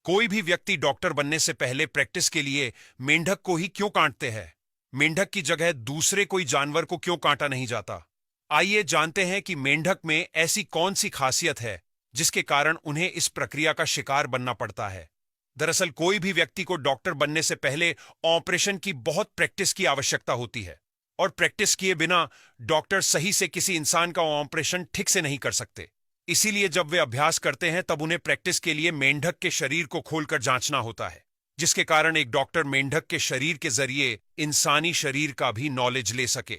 कोई भी व्यक्ति डॉक्टर बनने से पहले प्रैक्टिस के लिए मेंढक को ही क्यों काटते हैं? मेंढक की जगह दूसरे कोई जानवर को क्यों काटा नहीं जाता? आइए जानते हैं कि मेंढक में ऐसी कौन सी खासियत है जिसके कारण उन्हें इस प्रक्रिया का शिकार बनना पड़ता है। दरअसल कोई भी व्यक्ति को डॉक्टर बनने से पहले ऑपरेशन की बहुत प्रैक्टिस की आवश्यकता होती है और प्रैक्टिस किए बिना डॉक्टर सही से किसी इंसान का ऑपरेशन ठीक से नहीं कर सकते। इसीलिए जब वे अभ्यास करते हैं तब उन्हें प्रैक्टिस के लिए मेंढक के शरीर को खोलकर जांचना होता है, जिसके कारण एक डॉक्टर मेंढक के शरीर के जरिए इंसानी शरीर का भी नॉलेज ले सके।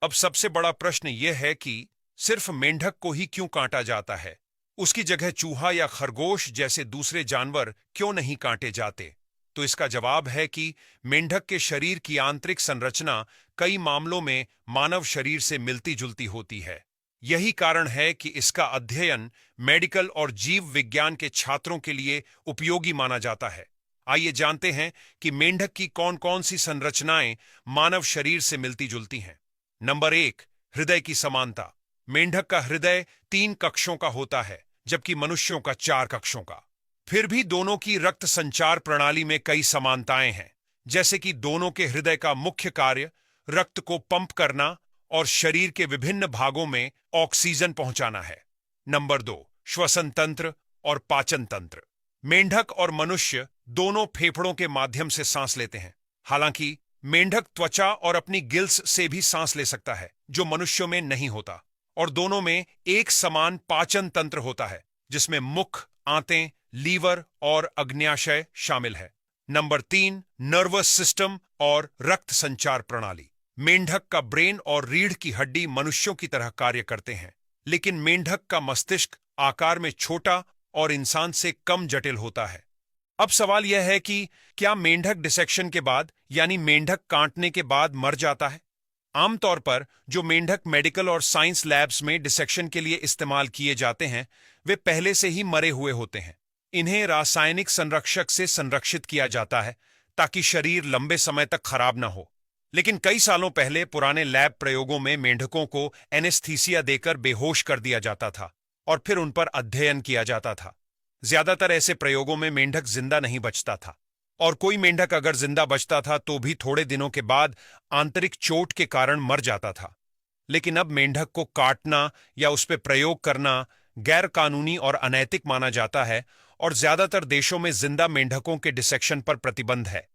अब सबसे बड़ा प्रश्न यह है कि सिर्फ मेंढक को ही क्यों काटा जाता है? उसकी जगह चूहा या खरगोश जैसे दूसरे जानवर क्यों नहीं काटे जाते? तो इसका जवाब है कि मेंढक के शरीर की आंतरिक संरचना कई मामलों में मानव शरीर से मिलती जुलती होती है। यही कारण है कि इसका अध्ययन मेडिकल और जीव विज्ञान के छात्रों के लिए उपयोगी माना जाता है। आइए जानते हैं कि मेंढक की कौन कौन सी संरचनाएं मानव शरीर से मिलती जुलती हैं। नंबर 1, हृदय की समानता। मेंढक का हृदय 3 कक्षों का होता है, जबकि मनुष्यों का 4 कक्षों का। फिर भी दोनों की रक्त संचार प्रणाली में कई समानताएं हैं, जैसे कि दोनों के हृदय का मुख्य कार्य रक्त को पंप करना और शरीर के विभिन्न भागों में ऑक्सीजन पहुंचाना है। नंबर 2, श्वसन तंत्र और पाचन तंत्र। मेंढक और मनुष्य दोनों फेफड़ों के माध्यम से सांस लेते हैं। हालांकि मेंढक त्वचा और अपनी गिल्स से भी सांस ले सकता है, जो मनुष्यों में नहीं होता। और दोनों में एक समान पाचन तंत्र होता है, जिसमें मुख, आंतें, लीवर और अग्न्याशय शामिल है। नंबर 3, नर्वस सिस्टम और रक्त संचार प्रणाली। मेंढक का ब्रेन और रीढ़ की हड्डी मनुष्यों की तरह कार्य करते हैं, लेकिन मेंढक का मस्तिष्क आकार में छोटा और इंसान से कम जटिल होता है। अब सवाल यह है कि क्या मेंढक डिसेक्शन के बाद यानी मेंढक काटने के बाद मर जाता है? आमतौर पर जो मेंढक मेडिकल और साइंस लैब्स में डिसेक्शन के लिए इस्तेमाल किए जाते हैं, वे पहले से ही मरे हुए होते हैं। इन्हें रासायनिक संरक्षक से संरक्षित किया जाता है ताकि शरीर लंबे समय तक खराब न हो। लेकिन कई सालों पहले पुराने लैब प्रयोगों में मेंढकों को एनेस्थीसिया देकर बेहोश कर दिया जाता था और फिर उन पर अध्ययन किया जाता था। ज्यादातर ऐसे प्रयोगों में मेंढक जिंदा नहीं बचता था, और कोई मेंढक अगर जिंदा बचता था तो भी थोड़े दिनों के बाद आंतरिक चोट के कारण मर जाता था। लेकिन अब मेंढक को काटना या उस पर प्रयोग करना गैर कानूनी और अनैतिक माना जाता है, और ज्यादातर देशों में जिंदा मेंढकों के डिसेक्शन पर प्रतिबंध है।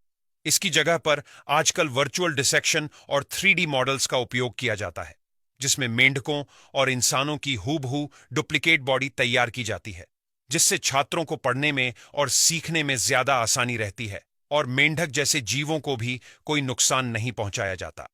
इसकी जगह पर आजकल वर्चुअल डिसेक्शन और 3D मॉडल्स का उपयोग किया जाता है, जिसमें मेंढकों और इंसानों की हूबहू डुप्लीकेट बॉडी तैयार की जाती है, जिससे छात्रों को पढ़ने में और सीखने में ज्यादा आसानी रहती है और मेंढक जैसे जीवों को भी कोई नुकसान नहीं पहुंचाया जाता।